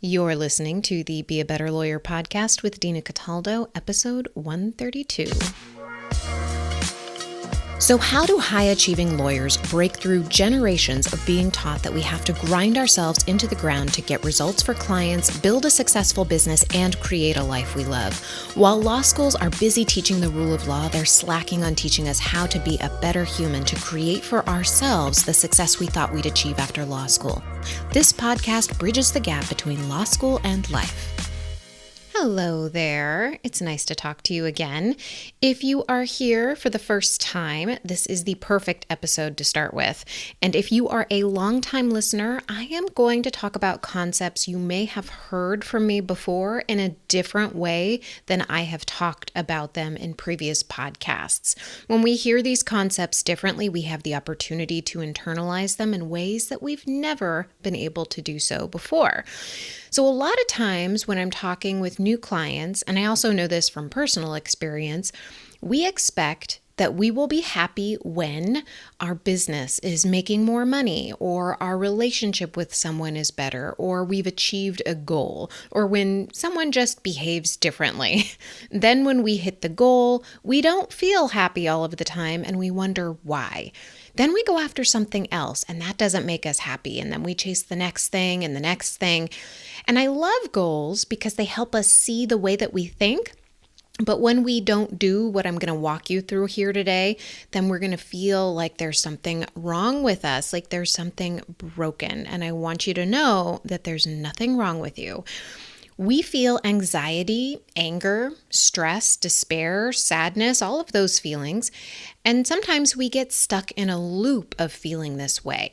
You're listening to the Be a Better Lawyer podcast with Dina Cataldo, episode 132. So how do high-achieving lawyers break through generations of being taught that we have to grind ourselves into the ground to get results for clients, build a successful business, and create a life we love? While law schools are busy teaching the rule of law, they're slacking on teaching us how to be a better human to create for ourselves the success we thought we'd achieve after law school. This podcast bridges the gap between law school and life. Hello there. It's nice to talk to you again. If you are here for the first time, this is the perfect episode to start with. And if you are a longtime listener, I am going to talk about concepts you may have heard from me before in a different way than I have talked about them in previous podcasts. When we hear these concepts differently, we have the opportunity to internalize them in ways that we've never been able to do so before. So a lot of times when I'm talking with new clients, and I also know this from personal experience, we expect that we will be happy when our business is making more money, or our relationship with someone is better, or we've achieved a goal, or when someone just behaves differently. Then when we hit the goal, we don't feel happy all of the time, and we wonder why. Then we go after something else, and that doesn't make us happy, and then we chase the next thing and the next thing. And I love goals because they help us see the way that we think. But when we don't do what I'm going to walk you through here today, then we're going to feel like there's something wrong with us, like there's something broken. And I want you to know that there's nothing wrong with you. We feel anxiety, anger, stress, despair, sadness, all of those feelings. And sometimes we get stuck in a loop of feeling this way.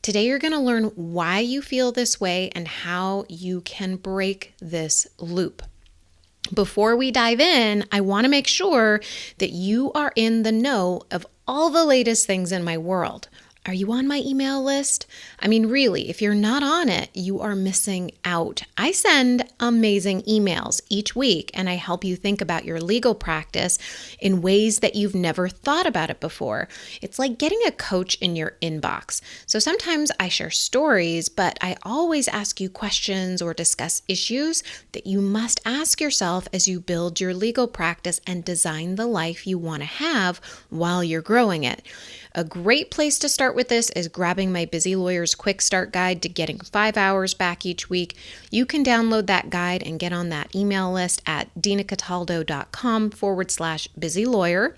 Today, you're going to learn why you feel this way and how you can break this loop. Before we dive in, I want to make sure that you are in the know of all the latest things in my world. Are you on my email list? I mean, really, if you're not on it, you are missing out. I send amazing emails each week, and I help you think about your legal practice in ways that you've never thought about it before. It's like getting a coach in your inbox. So sometimes I share stories, but I always ask you questions or discuss issues that you must ask yourself as you build your legal practice and design the life you want to have while you're growing it. A great place to start with this is grabbing my Busy Lawyer's Quick Start Guide to getting 5 hours back each week. You can download that guide and get on that email list at dinacataldo.com/busylawyer.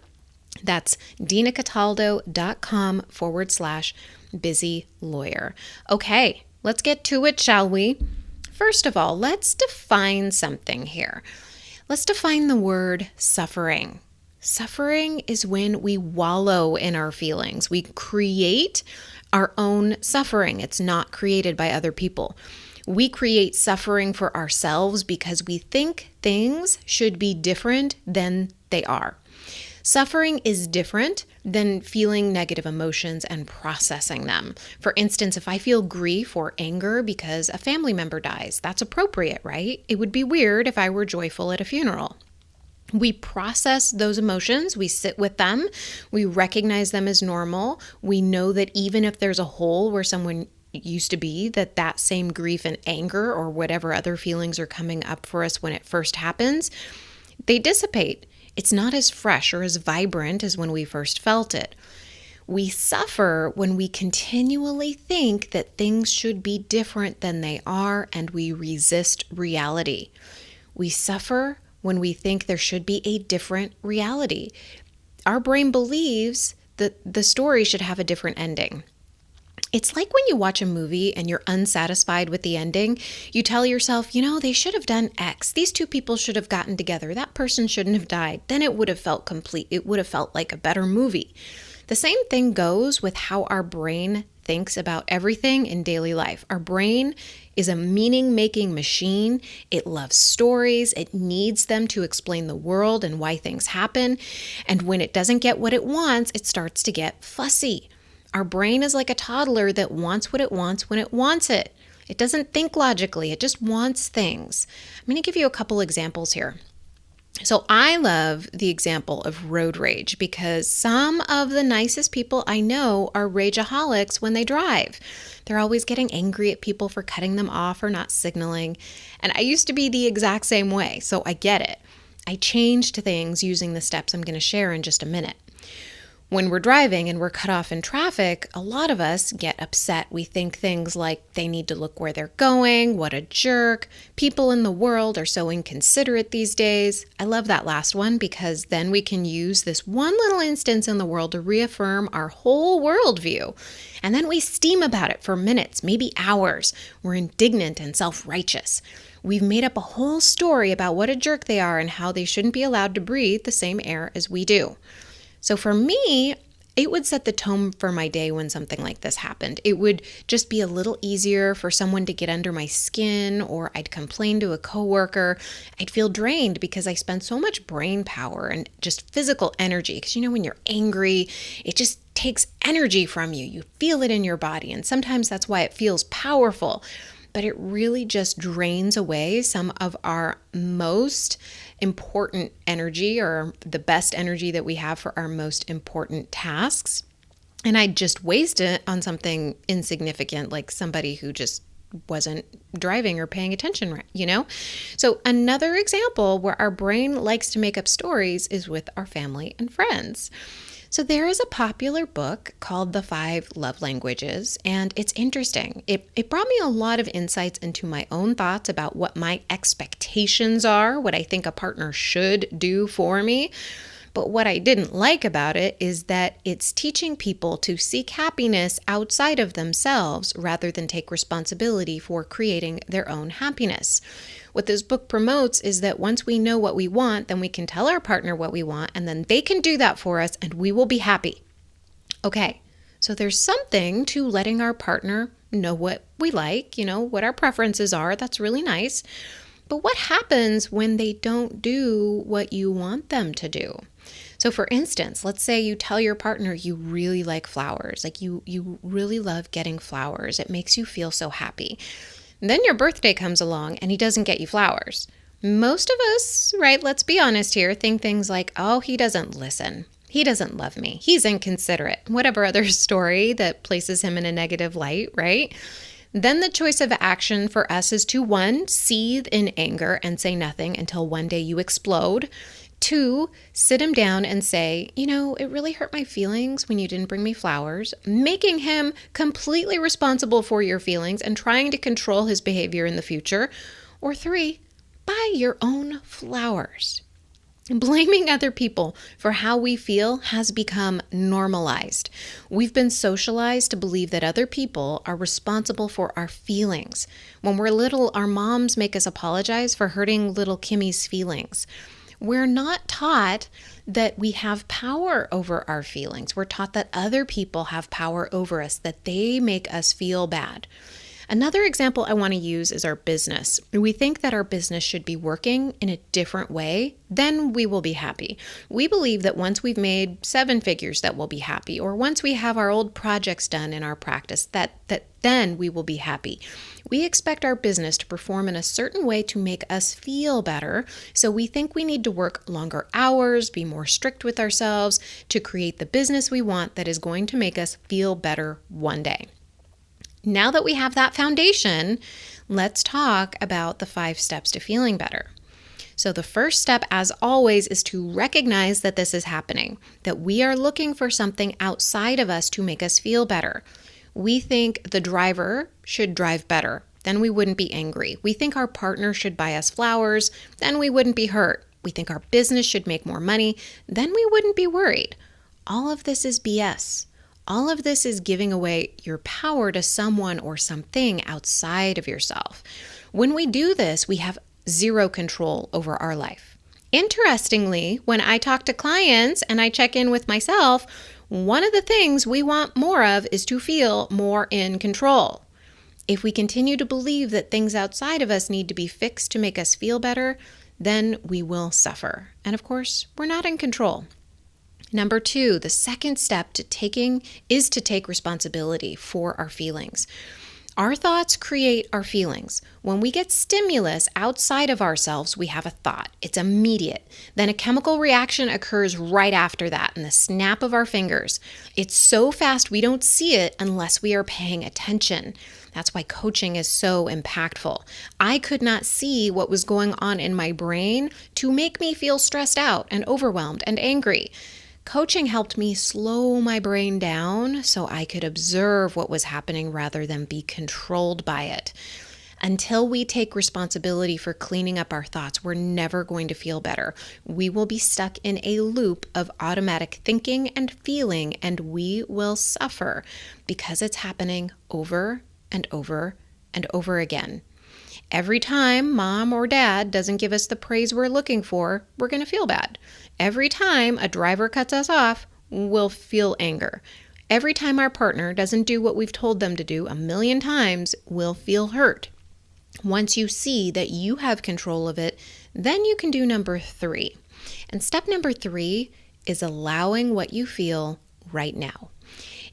That's dinacataldo.com/busylawyer. Okay, let's get to it, shall we? First of all, let's define something here. Let's define the word suffering. Suffering is when we wallow in our feelings. We create our own suffering. It's not created by other people. We create suffering for ourselves because we think things should be different than they are. Suffering is different than feeling negative emotions and processing them. For instance, if I feel grief or anger because a family member dies, that's appropriate, right? It would be weird if I were joyful at a funeral. We process those emotions, we sit with them, we recognize them as normal. We know that even if there's a hole where someone used to be, that same grief and anger or whatever other feelings are coming up for us when it first happens, they dissipate. It's not as fresh or as vibrant as when we first felt it. We suffer when we continually think that things should be different than they are, and we resist reality. We suffer when we think there should be a different reality. Our brain believes that the story should have a different ending. It's like when you watch a movie and you're unsatisfied with the ending, you tell yourself, they should have done X. These two people should have gotten together. That person shouldn't have died. Then it would have felt complete. It would have felt like a better movie. The same thing goes with how our brain thinks about everything in daily life. Our brain is a meaning-making machine. It loves stories. It needs them to explain the world and why things happen. And when it doesn't get what it wants, it starts to get fussy. Our brain is like a toddler that wants what it wants when it wants it. It doesn't think logically. It just wants things. I'm going to give you a couple examples here. So I love the example of road rage because some of the nicest people I know are rageaholics when they drive. They're always getting angry at people for cutting them off or not signaling. And I used to be the exact same way, so I get it. I changed things using the steps I'm going to share in just a minute. When we're driving and we're cut off in traffic, a lot of us get upset. We think things like they need to look where they're going, what a jerk, people in the world are so inconsiderate these days. I love that last one because then we can use this one little instance in the world to reaffirm our whole worldview. And then we steam about it for minutes, maybe hours. We're indignant and self-righteous. We've made up a whole story about what a jerk they are and how they shouldn't be allowed to breathe the same air as we do. So for me, it would set the tone for my day when something like this happened. It would just be a little easier for someone to get under my skin, or I'd complain to a coworker. I'd feel drained because I spend so much brain power and just physical energy. Because when you're angry, it just takes energy from you. You feel it in your body. And sometimes that's why it feels powerful. But it really just drains away some of our most important energy, or the best energy that we have for our most important tasks. And I just waste it on something insignificant, like somebody who just wasn't driving or paying attention, So another example where our brain likes to make up stories is with our family and friends. So there is a popular book called The 5 Love Languages, and it's interesting. It brought me a lot of insights into my own thoughts about what my expectations are, what I think a partner should do for me. But what I didn't like about it is that it's teaching people to seek happiness outside of themselves rather than take responsibility for creating their own happiness. What this book promotes is that once we know what we want, then we can tell our partner what we want, and then they can do that for us, and we will be happy. Okay, so there's something to letting our partner know what we like, what our preferences are. That's really nice. But what happens when they don't do what you want them to do? So for instance, let's say you tell your partner you really like flowers, like you really love getting flowers. It makes you feel so happy. Then your birthday comes along and he doesn't get you flowers. Most of us, right, let's be honest here, think things like, oh, he doesn't listen. He doesn't love me. He's inconsiderate. Whatever other story that places him in a negative light, right? Then the choice of action for us is to 1, seethe in anger and say nothing until one day you explode. 2, sit him down and say, it really hurt my feelings when you didn't bring me flowers, making him completely responsible for your feelings and trying to control his behavior in the future. Or 3, buy your own flowers. Blaming other people for how we feel has become normalized. We've been socialized to believe that other people are responsible for our feelings. When we're little, our moms make us apologize for hurting little Kimmy's feelings. We're not taught that we have power over our feelings. We're taught that other people have power over us, that they make us feel bad. Another example I want to use is our business. We think that our business should be working in a different way, then we will be happy. We believe that once we've made 7 figures that we'll be happy, or once we have our old projects done in our practice, that then we will be happy. We expect our business to perform in a certain way to make us feel better, so we think we need to work longer hours, be more strict with ourselves to create the business we want that is going to make us feel better one day. Now that we have that foundation, let's talk about the 5 steps to feeling better. So the first step, as always, is to recognize that this is happening, that we are looking for something outside of us to make us feel better. We think the driver should drive better, then we wouldn't be angry. We think our partner should buy us flowers, then we wouldn't be hurt. We think our business should make more money, then we wouldn't be worried. All of this is BS. All of this is giving away your power to someone or something outside of yourself. When we do this, we have zero control over our life. Interestingly, when I talk to clients and I check in with myself, one of the things we want more of is to feel more in control. If we continue to believe that things outside of us need to be fixed to make us feel better, then we will suffer. And of course, we're not in control. Number 2, the second step is to take responsibility for our feelings. Our thoughts create our feelings. When we get stimulus outside of ourselves, we have a thought. It's immediate. Then a chemical reaction occurs right after that in the snap of our fingers. It's so fast we don't see it unless we are paying attention. That's why coaching is so impactful. I could not see what was going on in my brain to make me feel stressed out and overwhelmed and angry. Coaching helped me slow my brain down so I could observe what was happening rather than be controlled by it. Until we take responsibility for cleaning up our thoughts, we're never going to feel better. We will be stuck in a loop of automatic thinking and feeling, and we will suffer because it's happening over and over and over again. Every time mom or dad doesn't give us the praise we're looking for, we're going to feel bad. Every time a driver cuts us off, we'll feel anger. Every time our partner doesn't do what we've told them to do 1,000,000 times, we'll feel hurt. Once you see that you have control of it, then you can do number 3. And step number 3 is allowing what you feel right now.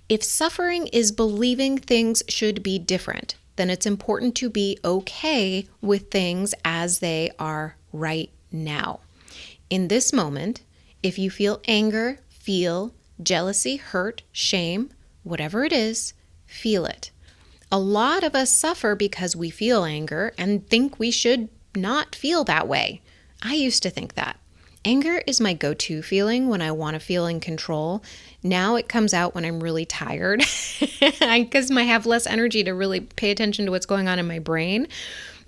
If suffering is believing things should be different, then it's important to be okay with things as they are right now. In this moment, if you feel anger, feel jealousy, hurt, shame, whatever it is, feel it. A lot of us suffer because we feel anger and think we should not feel that way. I used to think that. Anger is my go-to feeling when I want to feel in control. Now it comes out when I'm really tired because I have less energy to really pay attention to what's going on in my brain.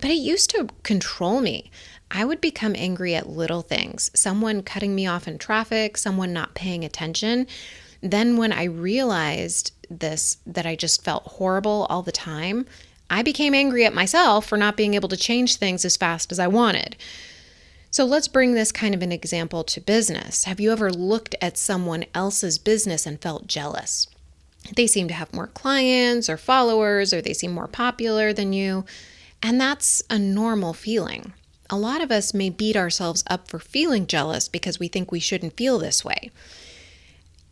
But it used to control me. I would become angry at little things. Someone cutting me off in traffic, someone not paying attention. Then when I realized this, that I just felt horrible all the time, I became angry at myself for not being able to change things as fast as I wanted. So let's bring this kind of an example to business. Have you ever looked at someone else's business and felt jealous? They seem to have more clients or followers, or they seem more popular than you. And that's a normal feeling. A lot of us may beat ourselves up for feeling jealous because we think we shouldn't feel this way.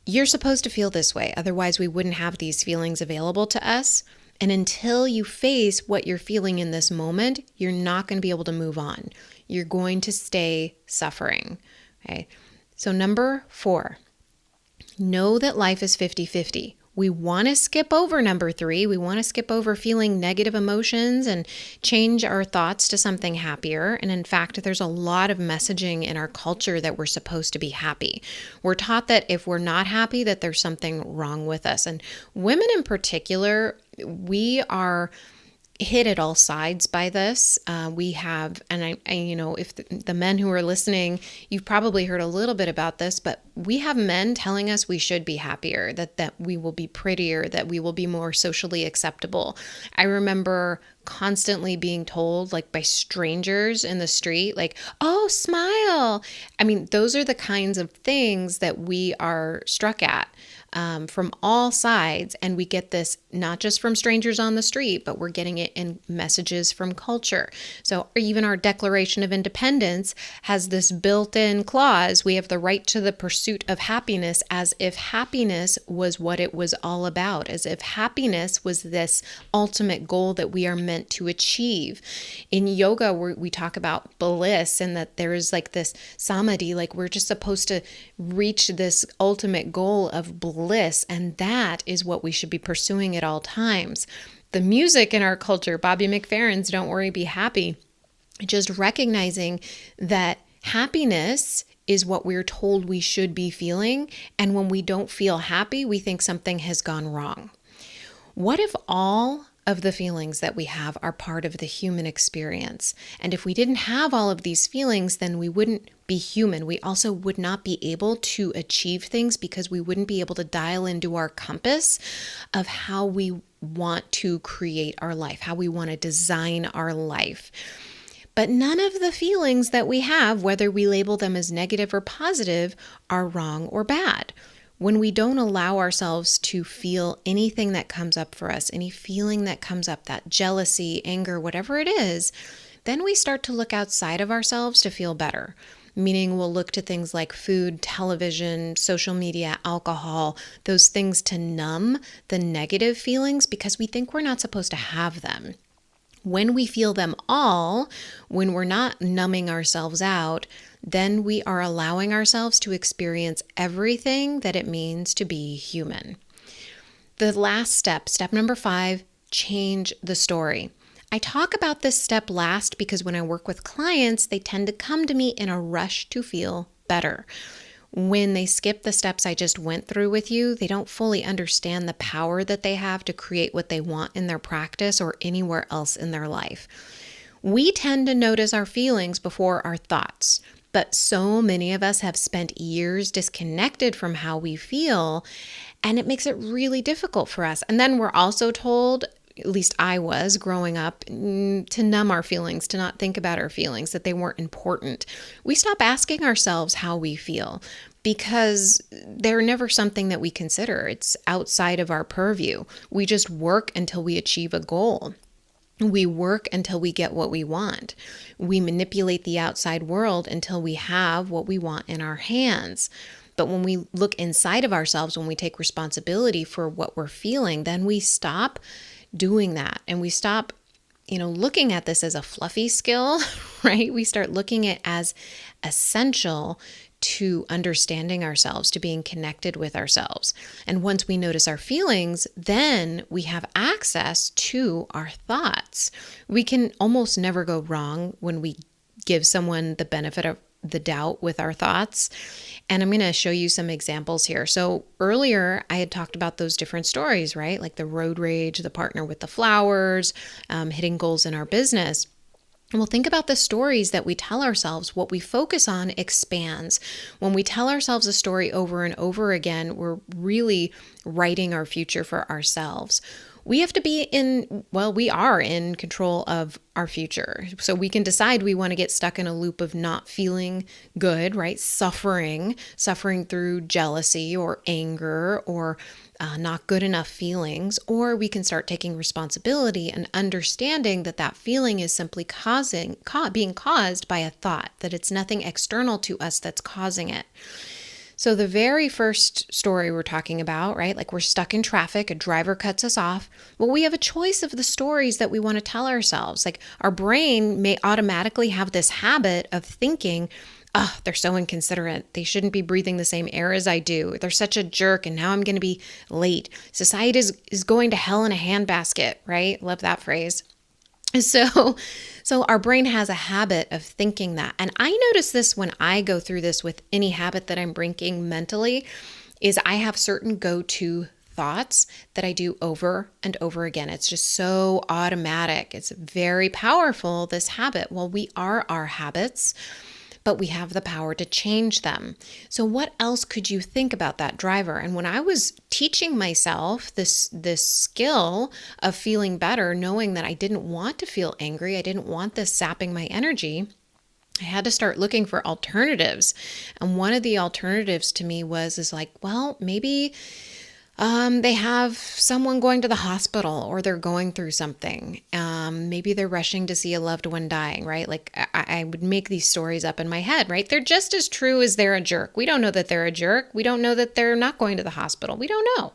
You're supposed to feel this way, otherwise we wouldn't have these feelings available to us. And until you face what you're feeling in this moment, you're not going to be able to move on. You're going to stay suffering. Okay. So number 4, know that life is 50-50. We want to skip over number 3. We want to skip over feeling negative emotions and change our thoughts to something happier. And in fact, there's a lot of messaging in our culture that we're supposed to be happy. We're taught that if we're not happy, that there's something wrong with us. And women in particular, we are hit at all sides by this. We have, and I if the men who are listening, you've probably heard a little bit about this, but we have men telling us we should be happier, that we will be prettier, that we will be more socially acceptable. I remember constantly being told, like by strangers in the street, like, oh, smile. I mean, those are the kinds of things that we are struck at from all sides. And we get this not just from strangers on the street, but we're getting it in messages from culture. So even our Declaration of Independence has this built-in clause, we have the right to the pursuit of happiness, as if happiness was what it was all about, as if happiness was this ultimate goal that we are meant to achieve. In yoga, we talk about bliss, and that there is like this samadhi, like we're just supposed to reach this ultimate goal of bliss, and that is what we should be pursuing at all times. The music in our culture, Bobby McFerrin's Don't Worry, Be Happy, just recognizing that happiness is what we're told we should be feeling, and when we don't feel happy, we think something has gone wrong. What if all of the feelings that we have are part of the human experience? And if we didn't have all of these feelings, then we wouldn't be human. We also would not be able to achieve things because we wouldn't be able to dial into our compass of how we want to create our life, how we want to design our life. But none of the feelings that we have, whether we label them as negative or positive, are wrong or bad. When we don't allow ourselves to feel anything that comes up for us, any feeling that comes up, that jealousy, anger, whatever it is, then we start to look outside of ourselves to feel better. meaning we'll look to things like food, television, social media, alcohol, those things to numb the negative feelings because we think we're not supposed to have them. When we feel them all, when we're not numbing ourselves out, then we are allowing ourselves to experience everything that it means to be human. The last step number 5, change the story. I talk about this step last because when I work with clients, they tend to come to me in a rush to feel better. When they skip the steps I just went through with you, they don't fully understand the power that they have to create what they want in their practice or anywhere else in their life. We tend to notice our feelings before our thoughts, but so many of us have spent years disconnected from how we feel, and it makes it really difficult for us. And then we're also told, at least I was growing up, to numb our feelings, to not think about our feelings, that they weren't important. We stop asking ourselves how we feel because they're never something that we consider. It's outside of our purview. We just work until we achieve a goal. We work until we get what we want. We manipulate the outside world until we have what we want in our hands. But when we look inside of ourselves, when we take responsibility for what we're feeling, then we stop doing that. And we stop, looking at this as a fluffy skill, right? We start looking at it as essential to understanding ourselves, to being connected with ourselves. And once we notice our feelings, then we have access to our thoughts. We can almost never go wrong when we give someone the benefit of the doubt with our thoughts. And I'm going to show you some examples here. So earlier I had talked about those different stories, right? Like the road rage, the partner with the flowers, hitting goals in our business. Well, think about the stories that we tell ourselves. What we focus on expands. When we tell ourselves a story over and over again, we're really writing our future for ourselves. We have to be we are in control of our future. So we can decide we want to get stuck in a loop of not feeling good, right? Suffering through jealousy or anger or not good enough feelings, or we can start taking responsibility and understanding that feeling is simply being caused by a thought, that it's nothing external to us that's causing it. So the very first story we're talking about, right? Like we're stuck in traffic, a driver cuts us off. Well, we have a choice of the stories that we want to tell ourselves. Like our brain may automatically have this habit of thinking, they're so inconsiderate. They shouldn't be breathing the same air as I do. They're such a jerk, and now I'm going to be late. Society is going to hell in a handbasket, right? Love that phrase. So our brain has a habit of thinking that. And I notice this when I go through this with any habit that I'm breaking mentally, is I have certain go-to thoughts that I do over and over again. It's just so automatic. It's very powerful, this habit. Well, we are our habits, but we have the power to change them. So what else could you think about that driver? And when I was teaching myself this skill of feeling better, knowing that I didn't want to feel angry, I didn't want this sapping my energy, I had to start looking for alternatives. And one of the alternatives to me was maybe they have someone going to the hospital or they're going through something. Maybe they're rushing to see a loved one dying, right? Like I would make these stories up in my head, right? They're just as true as they're a jerk. We don't know that they're a jerk. We don't know that they're not going to the hospital. We don't know.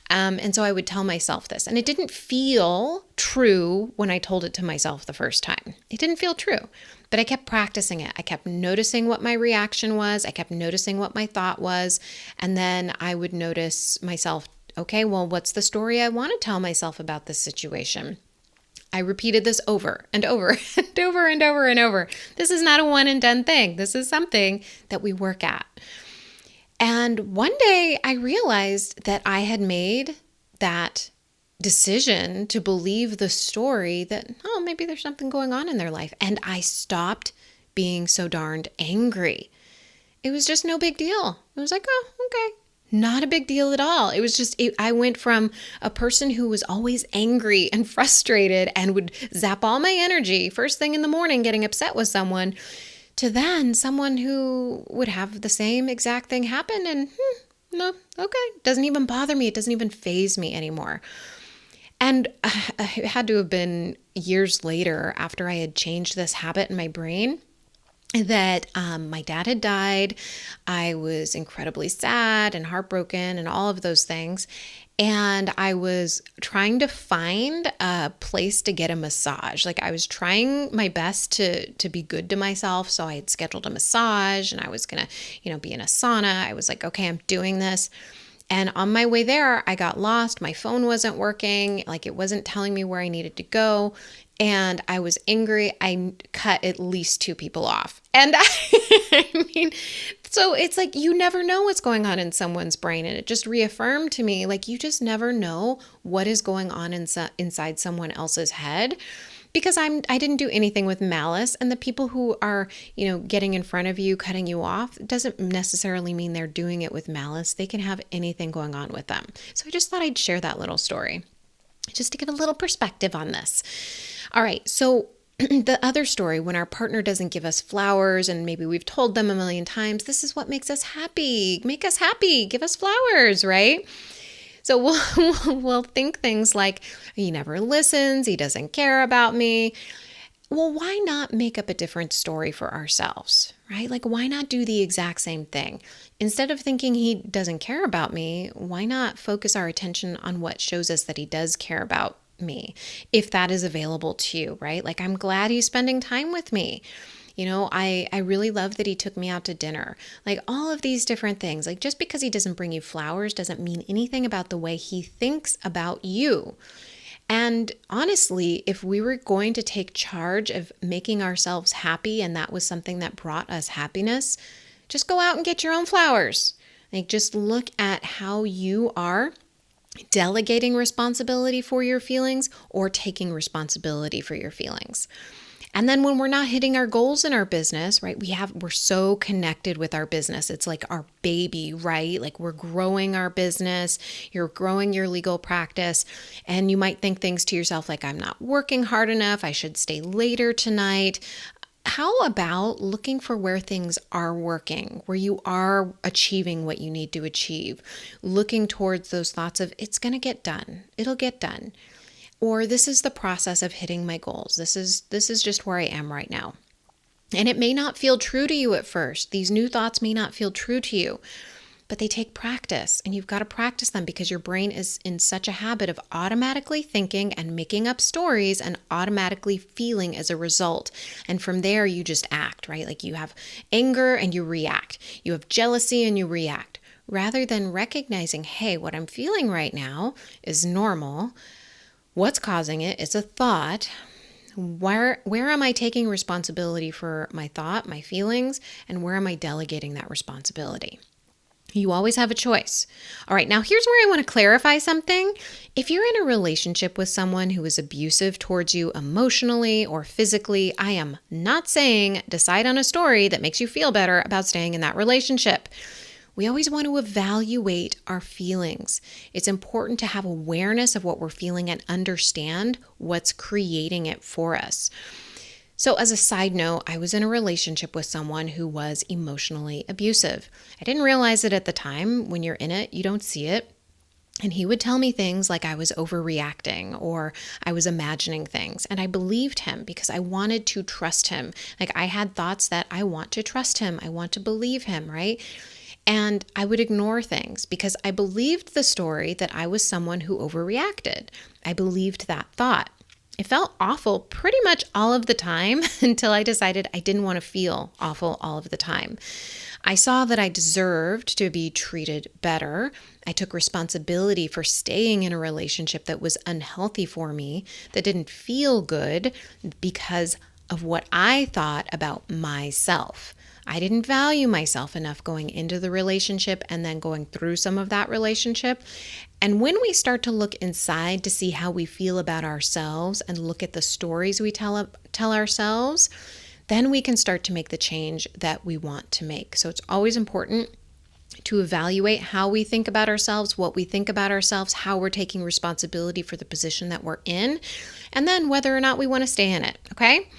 And so I would tell myself this, and it didn't feel true when I told it to myself the first time. It didn't feel true, but I kept practicing it. I kept noticing what my reaction was. I kept noticing what my thought was. And then I would notice myself, okay, well, what's the story I want to tell myself about this situation? I repeated this over and over and over and over and over. This is not a one and done thing. This is something that we work at. And one day I realized that I had made that decision to believe the story that, maybe there's something going on in their life. And I stopped being so darned angry. It was just no big deal. It was like, okay. Not a big deal at all. It was just, I went from a person who was always angry and frustrated and would zap all my energy first thing in the morning getting upset with someone, to then someone who would have the same exact thing happen and no, okay, doesn't even bother me. It doesn't even faze me anymore. And it had to have been years later after I had changed this habit in my brain that my dad had died. I was incredibly sad and heartbroken and all of those things. And I was trying to find a place to get a massage. Like, I was trying my best to be good to myself. So I had scheduled a massage and I was going to, be in a sauna. I was like, okay, I'm doing this. And on my way there, I got lost. My phone wasn't working. Like, it wasn't telling me where I needed to go. And I was angry. I cut at least 2 people off. And I mean, so it's like, you never know what's going on in someone's brain. And it just reaffirmed to me, like, you just never know what is going on inside someone else's head. Because I didn't do anything with malice, and the people who are, getting in front of you, cutting you off, doesn't necessarily mean they're doing it with malice. They can have anything going on with them. So I just thought I'd share that little story just to give a little perspective on this. All right, so the other story, when our partner doesn't give us flowers, and maybe we've told them a million times, this is what makes us happy. Make us happy. Give us flowers, right? So we'll think things like, he never listens, he doesn't care about me. Well, why not make up a different story for ourselves, right? Like, why not do the exact same thing? Instead of thinking he doesn't care about me, why not focus our attention on what shows us that he does care about me, if that is available to you, right? Like, I'm glad he's spending time with me. I really love that he took me out to dinner. Like, all of these different things. Like, just because he doesn't bring you flowers doesn't mean anything about the way he thinks about you. And honestly, if we were going to take charge of making ourselves happy, and that was something that brought us happiness, just go out and get your own flowers. Like, just look at how you are delegating responsibility for your feelings or taking responsibility for your feelings. And then when we're not hitting our goals in our business, right, we're so connected with our business. It's like our baby, right? Like, we're growing our business, you're growing your legal practice, and you might think things to yourself like, I'm not working hard enough, I should stay later tonight. How about looking for where things are working, where you are achieving what you need to achieve, looking towards those thoughts of, it's going to get done, it'll get done. Or, this is the process of hitting my goals. This is just where I am right now. And it may not feel true to you at first. These new thoughts may not feel true to you, but they take practice, and you've got to practice them because your brain is in such a habit of automatically thinking and making up stories and automatically feeling as a result. And from there, you just act, right? Like, you have anger and you react. You have jealousy and you react. Rather than recognizing, hey, what I'm feeling right now is normal. What's causing it? It's a thought. Where am I taking responsibility for my thought, my feelings, and where am I delegating that responsibility? You always have a choice. All right, now here's where I want to clarify something. If you're in a relationship with someone who is abusive towards you emotionally or physically, I am not saying decide on a story that makes you feel better about staying in that relationship. We always want to evaluate our feelings. It's important to have awareness of what we're feeling and understand what's creating it for us. So, as a side note, I was in a relationship with someone who was emotionally abusive. I didn't realize it at the time. When you're in it, you don't see it. And he would tell me things like I was overreacting or I was imagining things. And I believed him because I wanted to trust him. Like, I had thoughts that I want to trust him. I want to believe him, right? And I would ignore things because I believed the story that I was someone who overreacted. I believed that thought. It felt awful pretty much all of the time until I decided I didn't want to feel awful all of the time. I saw that I deserved to be treated better. I took responsibility for staying in a relationship that was unhealthy for me, that didn't feel good because of what I thought about myself. I didn't value myself enough going into the relationship and then going through some of that relationship. And when we start to look inside to see how we feel about ourselves and look at the stories we tell ourselves, then we can start to make the change that we want to make. So it's always important to evaluate how we think about ourselves, what we think about ourselves, how we're taking responsibility for the position that we're in, and then whether or not we want to stay in it, okay?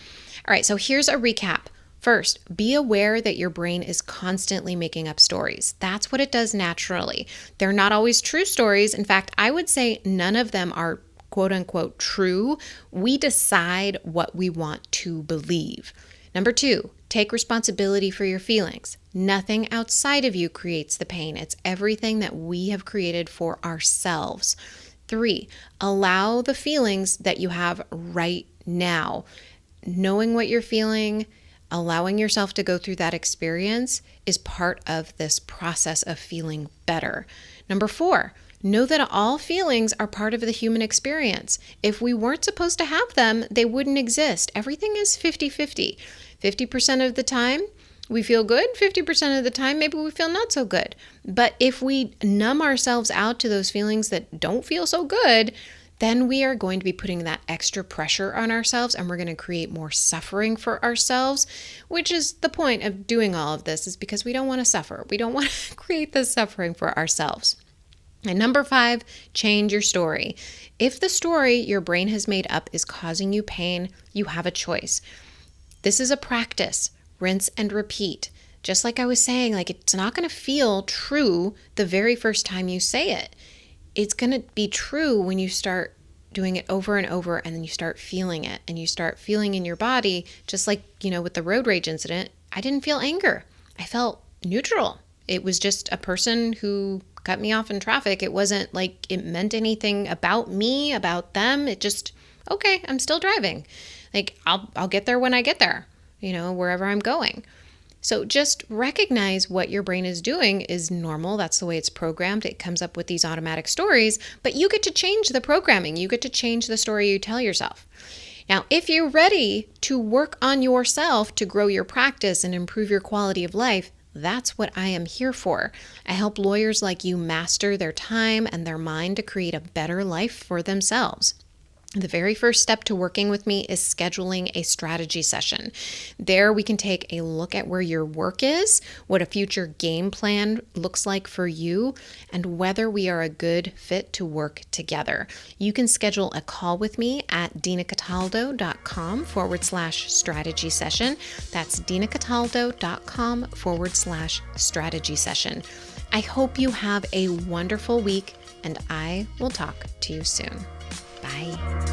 All right, so here's a recap. First, be aware that your brain is constantly making up stories. That's what it does naturally. They're not always true stories. In fact, I would say none of them are quote unquote true. We decide what we want to believe. Number 2, take responsibility for your feelings. Nothing outside of you creates the pain. It's everything that we have created for ourselves. 3, allow the feelings that you have right now. Knowing what you're feeling, allowing yourself to go through that experience is part of this process of feeling better. Number 4, know that all feelings are part of the human experience. If we weren't supposed to have them, they wouldn't exist. Everything is 50-50. 50% of the time, we feel good. 50% of the time, maybe we feel not so good. But if we numb ourselves out to those feelings that don't feel so good, then we are going to be putting that extra pressure on ourselves, and we're going to create more suffering for ourselves, which is the point of doing all of this, is because we don't want to suffer. We don't want to create this suffering for ourselves. And number 5, change your story. If the story your brain has made up is causing you pain, you have a choice. This is a practice. Rinse and repeat. Just like I was saying, it's not going to feel true the very first time you say it. It's going to be true when you start doing it over and over, and then you start feeling it, and you start feeling in your body, just like, with the road rage incident. I didn't feel anger. I felt neutral. It was just a person who cut me off in traffic. It wasn't like it meant anything about me, about them. It just, okay, I'm still driving. I'll get there when I get there, wherever I'm going. So just recognize what your brain is doing is normal. That's the way it's programmed. It comes up with these automatic stories, but you get to change the programming. You get to change the story you tell yourself. Now, if you're ready to work on yourself to grow your practice and improve your quality of life, that's what I am here for. I help lawyers like you master their time and their mind to create a better life for themselves. The very first step to working with me is scheduling a strategy session. There we can take a look at where your work is, what a future game plan looks like for you, and whether we are a good fit to work together. You can schedule a call with me at dinacataldo.com/strategy session. That's dinacataldo.com/strategy session. I hope you have a wonderful week, and I will talk to you soon. Bye.